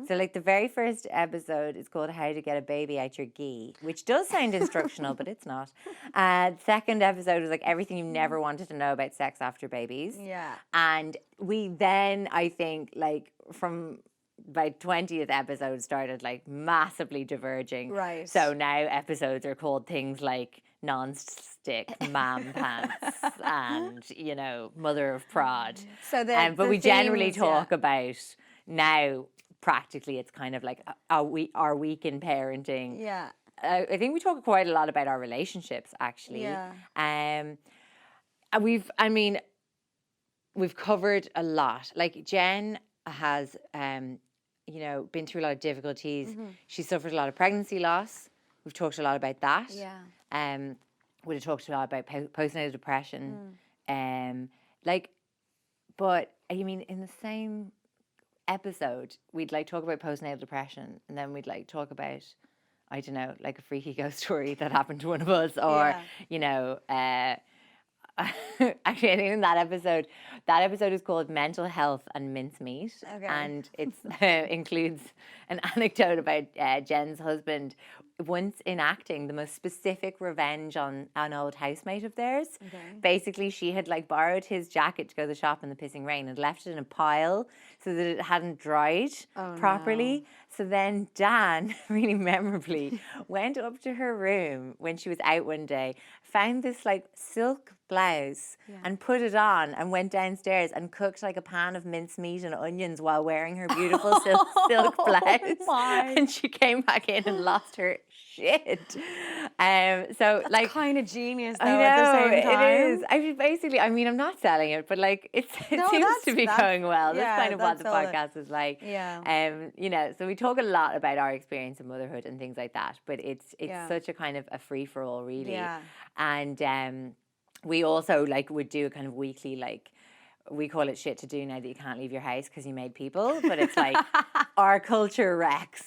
So like the very first episode is called "How to Get a Baby Out Your Gi," which does sound instructional, but it's not. The second episode was like everything you never wanted to know about sex after babies. Yeah. And we then, I think, like from by 20th episode started like massively diverging. Right. So now episodes are called things like non-stick mam pants and, you know, mother of prod. So but we generally talk about now practically it's kind of like our week in parenting. Yeah. I think we talk quite a lot about our relationships actually. Yeah. And we've covered a lot. Like Jen has you know, been through a lot of difficulties. She suffered a lot of pregnancy loss. We've talked a lot about that. Yeah. We'd have talked a lot about postnatal depression. Like, but I mean, in the same episode, we'd like talk about postnatal depression, and then we'd like talk about, I don't know, like a freaky ghost story that happened to one of us, or you know, actually, I think in that episode is called "Mental Health and Mincemeat," and it includes an anecdote about Jen's husband once enacting the most specific revenge on an old housemate of theirs. Basically, she had like borrowed his jacket to go to the shop in the pissing rain and left it in a pile so that it hadn't dried properly. No. So then Dan, really memorably, went up to her room when she was out one day, found this like silk blouse and put it on, and went downstairs and cooked like a pan of mincemeat and onions while wearing her beautiful silk blouse. And she came back in and lost her shit. So that's like kind of genius though. I know, at the same time. it is. I mean, basically, I mean, I'm not selling it, but like it seems to be going well. That's kind of what the podcast is like. Yeah. You know, so we talk a lot about our experience of motherhood and things like that, but it's such a kind of a free for all, really. Yeah. And we also like would do a kind of weekly, like, we call it shit to do now that you can't leave your house because you made people, but it's like our culture wrecks.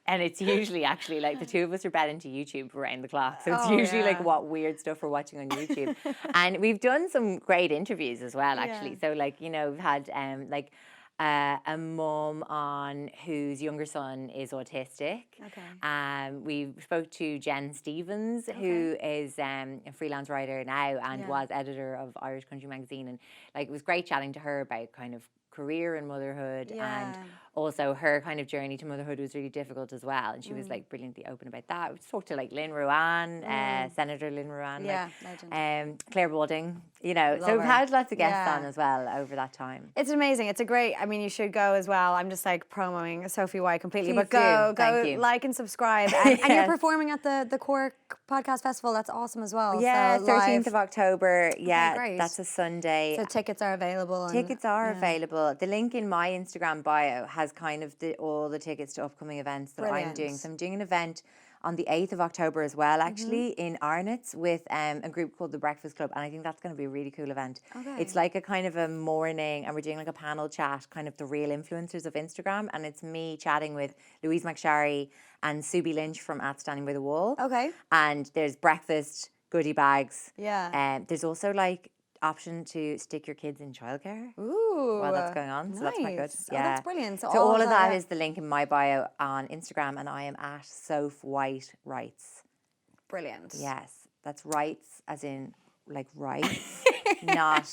And it's usually actually like the two of us are bed into YouTube around the clock. So it's usually like what weird stuff we're watching on YouTube. And we've done some great interviews as well, actually. So like, you know, we've had like a mum on whose younger son is autistic. We spoke to Jen Stevens, who is a freelance writer now and was editor of Irish Country Magazine. And like, it was great chatting to her about kind of career and motherhood, and also her kind of journey to motherhood was really difficult as well, and she was like brilliantly open about that. We talked to like Lynn Ruan, Senator Lynn Ruan, legend. Claire Balding, you know. So we've had lots of guests on as well over that time. It's amazing. It's a great, I mean, you should go as well. I'm just like promoting Sophie White completely, Please but go do. like and subscribe. And you're performing at the Cork Podcast Festival. That's awesome as well. Yeah, so 13th of October. Yeah, great. that's a Sunday. So tickets are available. Tickets are available. The link in my Instagram bio has kind of all the tickets to upcoming events that I'm doing. So I'm doing an event on the 8th of October as well, actually, in Arnott's with a group called the Breakfast Club. And I think that's going to be a really cool event. It's like a kind of a morning, and we're doing like a panel chat, kind of the real influencers of Instagram. And it's me chatting with Louise McSharry and Subi Lynch from At Standing by the Wall. And there's breakfast, goodie bags. There's also like option to stick your kids in childcare while that's going on. So that's quite good. Yeah. Oh, that's brilliant. So all of that is the link in my bio on Instagram, and I am at Sophie White Writes. Brilliant. Yes. That's rights as in like rights, not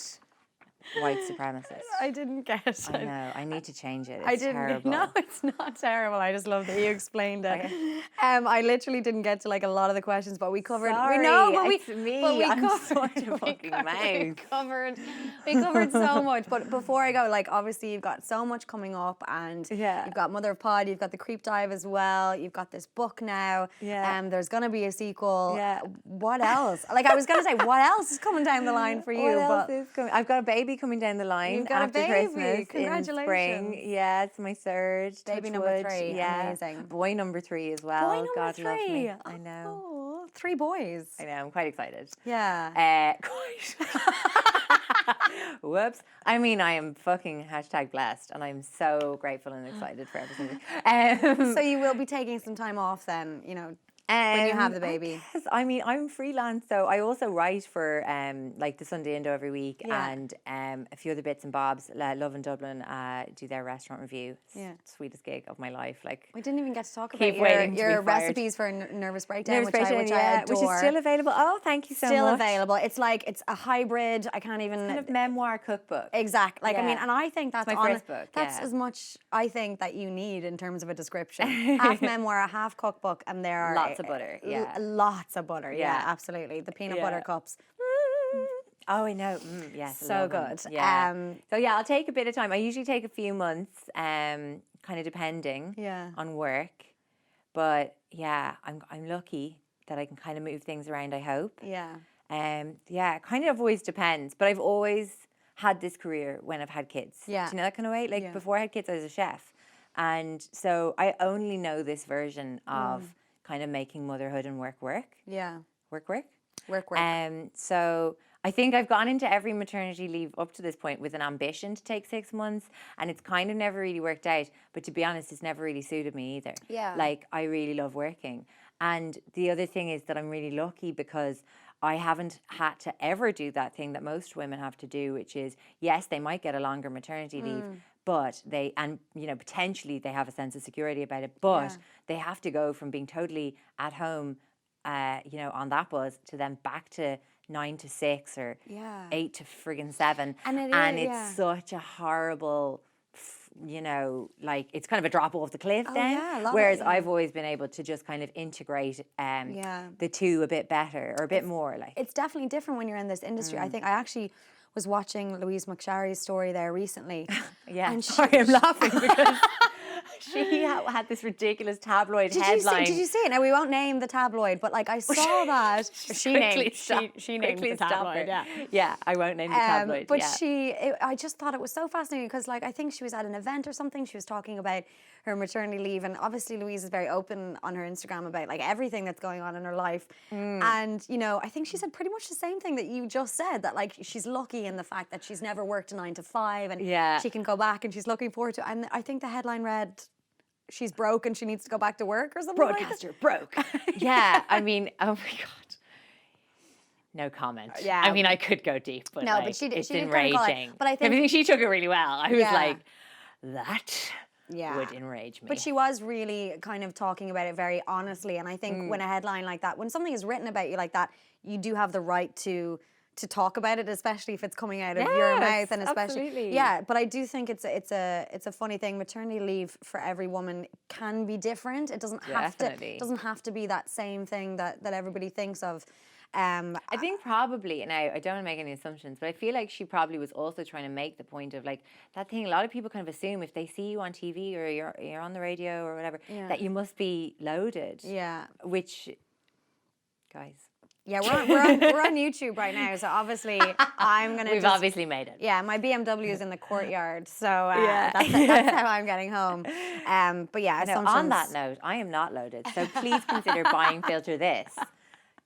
white supremacists. I didn't get it. I know. I need to change it. It's I didn't. terrible. No, it's not terrible. I just love that you explained it. I literally didn't get to like a lot of the questions, but we covered. Sorry, we know, but it's me. I'm such a fucking mouth. We covered so much. But before I go, like obviously you've got so much coming up, and you've got Mother of Pod, you've got the Creep Dive as well. You've got this book now. There's gonna be a sequel. What else? Like I was gonna say, what else is coming down the line for you? What else is coming? I've got a baby coming down the line. You've got after a baby. Christmas Congratulations. in spring. Yeah, it's my third. Baby touch number wood. 3. Yeah. Amazing. Boy number 3 as well. Boy number God 3. love me. I know. Oh, 3 boys. I know. I'm quite excited. Yeah. Whoops. I mean, I am fucking #blessed, and I'm so grateful and excited for everything. So you will be taking some time off then, you know, when you have the baby. Yes, I mean, I'm freelance, so I also write for like the Sunday Indo every week, and a few other bits and bobs. Love in Dublin do their restaurant review. Sweetest gig of my life. Like, we didn't even get to talk keep about waiting to your be fired. recipes for Nervous Breakdown, Nervous Breakdown, which I adore. which is still available. Oh, thank you so much. Still available. It's like, it's a hybrid. I can't even. Kind of memoir cookbook. Exactly. Like, I mean, and I think that's my first book. That's as much I think that you need in terms of a description. Half memoir, half cookbook, and there are lots of butter. Lots of butter. Yeah, absolutely. The peanut butter cups. Oh, I know. Yes, so good. Yeah. So yeah, I'll take a bit of time. I usually take a few months, kind of depending on work. But yeah, I'm lucky that I can kind of move things around, I hope. Yeah. It kind of always depends. But I've always had this career when I've had kids. Yeah. Do you know that kind of way? Like before I had kids, I was a chef. And so I only know this version of kind of making motherhood and work. Yeah. Work. So I think I've gone into every maternity leave up to this point with an ambition to take 6 months, and it's kind of never really worked out. But to be honest, it's never really suited me either. Yeah. Like, I really love working. And the other thing is that I'm really lucky because I haven't had to ever do that thing that most women have to do, which is, yes, they might get a longer maternity leave, but potentially they have a sense of security about it, but they have to go from being totally at home, on that buzz to then back to 9 to 6 or 8 to friggin' 7. And it's such a horrible, it's kind of a drop off the cliff then. Whereas I've always been able to just kind of integrate the two a bit better or a bit more. Like, it's definitely different when you're in this industry. I think I actually was watching Louise McSharry's story there recently. And sorry, I'm laughing because she had this ridiculous tabloid headline. Did you see it? Now, we won't name the tabloid, but like I saw that. She named the tabloid. Yeah, I won't name the tabloid. But I just thought it was so fascinating because like I think she was at an event or something. She was talking about her maternity leave, and obviously Louise is very open on her Instagram about like everything that's going on in her life. And I think she said pretty much the same thing that you just said, that like she's lucky in the fact that she's never worked a 9 to 5 and she can go back and she's looking forward to it. And I think the headline read, she's broke and she needs to go back to work or something. Broadcaster broke. Yeah, I mean, oh my god. No comment. Yeah. I mean, I could go deep, but No, like, but she did. it's She did kind of call it. enraging. But I think she took it really well. I was Yeah. like, that Yeah. would enrage me. But she was really kind of talking about it very honestly. And I think when a headline like that, when something is written about you like that, you do have the right to talk about it, especially if it's coming out of your mouth, and especially absolutely. yeah. But I do think it's a funny thing. Maternity leave for every woman can be different. It doesn't have to be that same thing that everybody thinks of. I think probably, and I don't want to make any assumptions, but I feel like she probably was also trying to make the point of like that thing. A lot of people kind of assume if they see you on TV or you're on the radio or whatever, that you must be loaded. Yeah. Which, guys. Yeah, we're on YouTube right now, so obviously I'm gonna. We've obviously made it. Yeah, my BMW is in the courtyard, so that's how I'm getting home. But yeah, No, on that note, I am not loaded, so please consider buying Filter This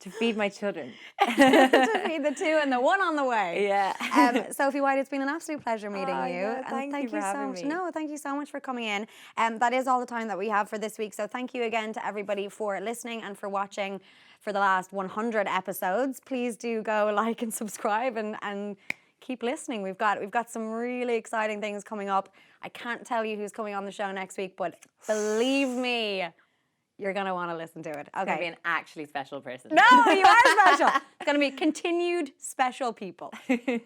to feed my children. To feed the two and the one on the way. Yeah. Sophie White, it's been an absolute pleasure meeting you. No, And thank you for so having much. me. No, thank you so much for coming in. That is all the time that we have for this week. So thank you again to everybody for listening and for watching for the last 100 episodes. Please do go like and subscribe and keep listening. We've got some really exciting things coming up. I can't tell you who's coming on the show next week, but believe me, you're going to want to listen to it. Okay. It's going to be an actually special person. No, you are special. It's going to be continued special people. Thanks.